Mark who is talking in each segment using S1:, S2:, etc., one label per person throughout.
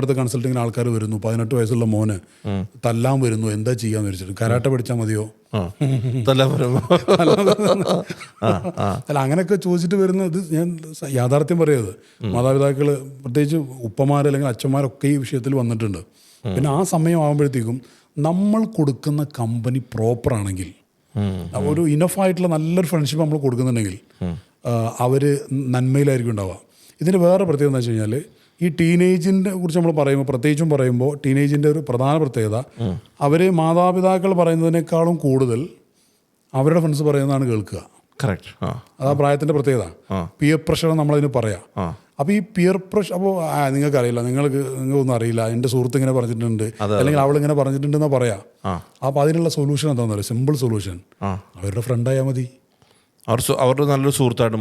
S1: അടുത്ത കൺസൾട്ടിങ്ങിന് ആൾക്കാർ വരുന്നു, 18 വയസ്സുള്ള മോന് തല്ലാൻ വരുന്നു, എന്താ ചെയ്യാന്ന് വെച്ചിട്ട് കരാട്ടെ പഠിച്ചാൽ മതിയോ? അല്ല, അങ്ങനെയൊക്കെ ചോദിച്ചിട്ട് വരുന്ന ഇത് ഞാൻ യാഥാർത്ഥ്യം പറയുന്നത്. മാതാപിതാക്കൾ, പ്രത്യേകിച്ച് ഉപ്പമാർ അല്ലെങ്കിൽ അച്ഛന്മാരൊക്കെ ഈ വിഷയത്തിൽ വന്നിട്ടുണ്ട്. പിന്നെ ആ സമയം ആകുമ്പോഴത്തേക്കും നമ്മൾ കൊടുക്കുന്ന കമ്പനി പ്രോപ്പർ ആണെങ്കിൽ, ഒരു ഇനഫായിട്ടുള്ള നല്ലൊരു ഫ്രണ്ട്ഷിപ്പ് നമ്മൾ കൊടുക്കുന്നുണ്ടെങ്കിൽ അവർ നന്മയിലായിരിക്കും ഉണ്ടാവുക. ഇതിൻ്റെ വേറെ പ്രത്യേകത എന്ന് വെച്ച് കഴിഞ്ഞാൽ, ഈ ടീനേജിനെ കുറിച്ച് നമ്മൾ പറയുമ്പോൾ ടീനേജിൻ്റെ ഒരു പ്രധാന പ്രത്യേകത, അവർ മാതാപിതാക്കൾ പറയുന്നതിനേക്കാളും കൂടുതൽ അവരുടെ ഫ്രണ്ട്സ് പറയുന്നതാണ് കേൾക്കുക.
S2: കറക്റ്റ്.
S1: അതാ പ്രായത്തിൻ്റെ പ്രത്യേകത. പിയർ പ്രഷർ നമ്മളതിന് പറയാം. അപ്പോൾ ഈ പിയർ പ്രഷർ, അപ്പോൾ നിങ്ങൾക്കറിയില്ല, നിങ്ങൾക്കൊന്നും അറിയില്ല, എൻ്റെ സുഹൃത്ത് ഇങ്ങനെ പറഞ്ഞിട്ടുണ്ട് അല്ലെങ്കിൽ അവളിങ്ങനെ പറഞ്ഞിട്ടുണ്ടെന്നാ പറയാം. അപ്പോൾ അതിനുള്ള സൊല്യൂഷൻ എന്താണെന്ന് പറയുക, സിമ്പിൾ സൊല്യൂഷൻ, അവരുടെ ഫ്രണ്ടായാൽ മതി,
S2: അവരുടെ നല്ലൊരു സുഹൃത്തായിട്ട്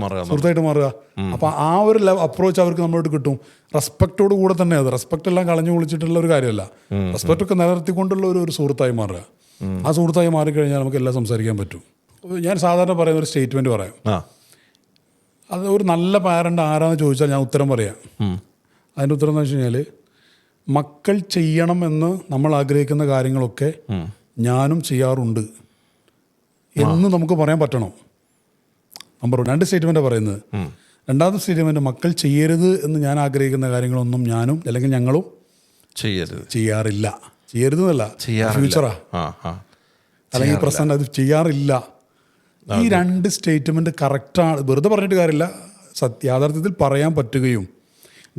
S2: മാറുക.
S1: അപ്പോൾ ആ ഒരു അപ്രോച്ച് അവർക്ക് നമ്മളോട് കിട്ടും. റെസ്പെക്റ്റോട് കൂടെ തന്നെ. അത് റെസ്പെക്റ്റ് എല്ലാം കളഞ്ഞു കുളിച്ചിട്ടുള്ള ഒരു കാര്യമല്ല. റെസ്പെക്റ്റ് ഒക്കെ നിലനിർത്തിക്കൊണ്ടുള്ള ഒരു സുഹൃത്തായി മാറുക. ആ സുഹൃത്തായി മാറിക്കഴിഞ്ഞാൽ നമുക്ക് എല്ലാം സംസാരിക്കാൻ പറ്റും. ഞാൻ സാധാരണ പറയുന്ന ഒരു സ്റ്റേറ്റ്മെൻറ്റ് പറയാം. അത് ഒരു നല്ല പാരൻ്റ് ആരാന്ന് ചോദിച്ചാൽ ഞാൻ ഉത്തരം പറയാം. അതിൻ്റെ ഉത്തരം എന്ന് വെച്ച് കഴിഞ്ഞാൽ, മക്കൾ ചെയ്യണം എന്ന് നമ്മൾ ആഗ്രഹിക്കുന്ന കാര്യങ്ങളൊക്കെ ഞാനും ചെയ്യാറുണ്ട് എന്ന് നമുക്ക് പറയാൻ പറ്റണം. നമ്പർ 2 സ്റ്റേറ്റ്മെൻറ്റാണ് പറയുന്നത്. രണ്ടാമത്തെ സ്റ്റേറ്റ്മെൻറ്റ്, മക്കൾ ചെയ്യരുത് എന്ന് ഞാൻ ആഗ്രഹിക്കുന്ന കാര്യങ്ങളൊന്നും ഞാനും അല്ലെങ്കിൽ ഞങ്ങളും ചെയ്യാറില്ല. ചെയ്യരുതെന്നല്ല, ഫ്യൂച്ചറാ അല്ലെങ്കിൽ പ്രസന്റ്, അത് ചെയ്യാറില്ല. ഈ 2 സ്റ്റേറ്റ്മെൻറ്റ് കറക്റ്റാണ്. വെറുതെ പറഞ്ഞിട്ട് കാര്യമില്ല, യാഥാർത്ഥ്യത്തിൽ പറയാൻ പറ്റുകയും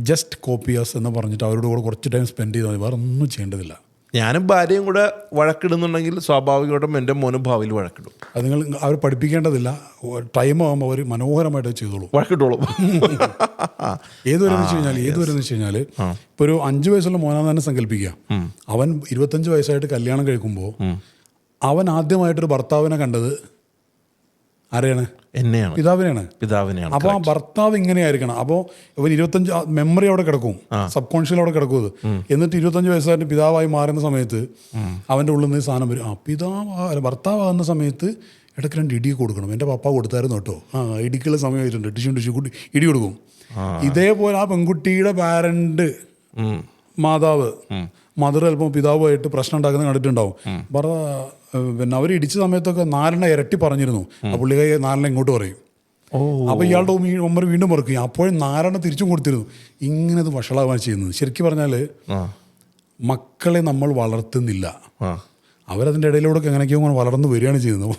S1: ജസ്റ്റ് കോപ്പിയേഴ്സ് എന്ന് പറഞ്ഞിട്ട് അവരോട് കൂടെ കുറച്ച് ടൈം സ്പെൻഡ് ചെയ്താൽ മതി, വേറെ ഒന്നും ചെയ്യേണ്ടതില്ല.
S2: ഞാനും ഭാര്യയും കൂടെ വഴക്കിടുന്നുണ്ടെങ്കിൽ സ്വാഭാവികമായിട്ടും എൻ്റെ മോനും ഭാവിയിൽ വഴക്കിടും.
S1: അത് നിങ്ങൾ അവർ പഠിപ്പിക്കേണ്ടതില്ല. ടൈം ആകുമ്പോൾ അവർ മനോഹരമായിട്ട് ചെയ്തോളൂ,
S2: വഴക്കിട്ടോളും.
S1: ഏതുവരെന്ന് വെച്ച് കഴിഞ്ഞാൽ ഇപ്പോൾ ഒരു 5 വയസ്സുള്ള മോനാന്ന് തന്നെ സങ്കല്പിക്കുക. അവൻ 25 വയസ്സായിട്ട് കല്യാണം കഴിക്കുമ്പോൾ അവൻ ആദ്യമായിട്ടൊരു ഭർത്താവിനെ കണ്ടത് ആരെയാണ്?
S2: എന്നെയാണ്, പിതാവിനെയാണ്.
S1: അപ്പോൾ ആ ഭർത്താവ് ഇങ്ങനെയായിരിക്കണം. അപ്പോൾ ഇവൻ 25 മെമ്മറി അവിടെ കിടക്കും, സബ് കോൺഷ്യൽ അവിടെ കിടക്കും അത്. എന്നിട്ട് 25 വയസ്സായിട്ട് പിതാവായി മാറുന്ന സമയത്ത് അവൻ്റെ ഉള്ളിൽ നിന്ന് സാധനം വരും. ഭർത്താവാകുന്ന സമയത്ത് ഇടയ്ക്ക് 2 ഇടി കൊടുക്കണം. എൻ്റെ പപ്പ കൊടുത്തായിരുന്നു കേട്ടോ, ഇടിക്കുള്ള സമയമായിട്ടുണ്ട്, ടിഷ്യൂ ഇടി കൊടുക്കും. ഇതേപോലെ ആ പെൺകുട്ടിയുടെ പാരൻ്റ്, മാതാവ്, മദർ ചിലപ്പോൾ പിതാവുമായിട്ട് പ്രശ്നം ഉണ്ടാക്കുന്നത് കണ്ടിട്ടുണ്ടാവും. പിന്നെ അവർ ഇടിച്ച സമയത്തൊക്കെ 4 ഇരട്ടി പറഞ്ഞിരുന്നു. ആ പുള്ളിക്കായി 4 ഇങ്ങോട്ട് പറയും. അപ്പോൾ ഇയാളുടെ ഉമ്മർ വീണ്ടും മറക്കും. അപ്പോഴും 4 തിരിച്ചും കൊടുത്തിരുന്നു. ഇങ്ങനെ ഇത് വഷളാവാൻ ചെയ്യുന്നത്. ശരിക്കും പറഞ്ഞാൽ മക്കളെ നമ്മൾ വളർത്തുന്നില്ല, അവരതിൻ്റെ ഇടയിലൂടെ എങ്ങനെയൊക്കെയോ വളർന്നു വരികയാണ് ചെയ്യുന്നത്.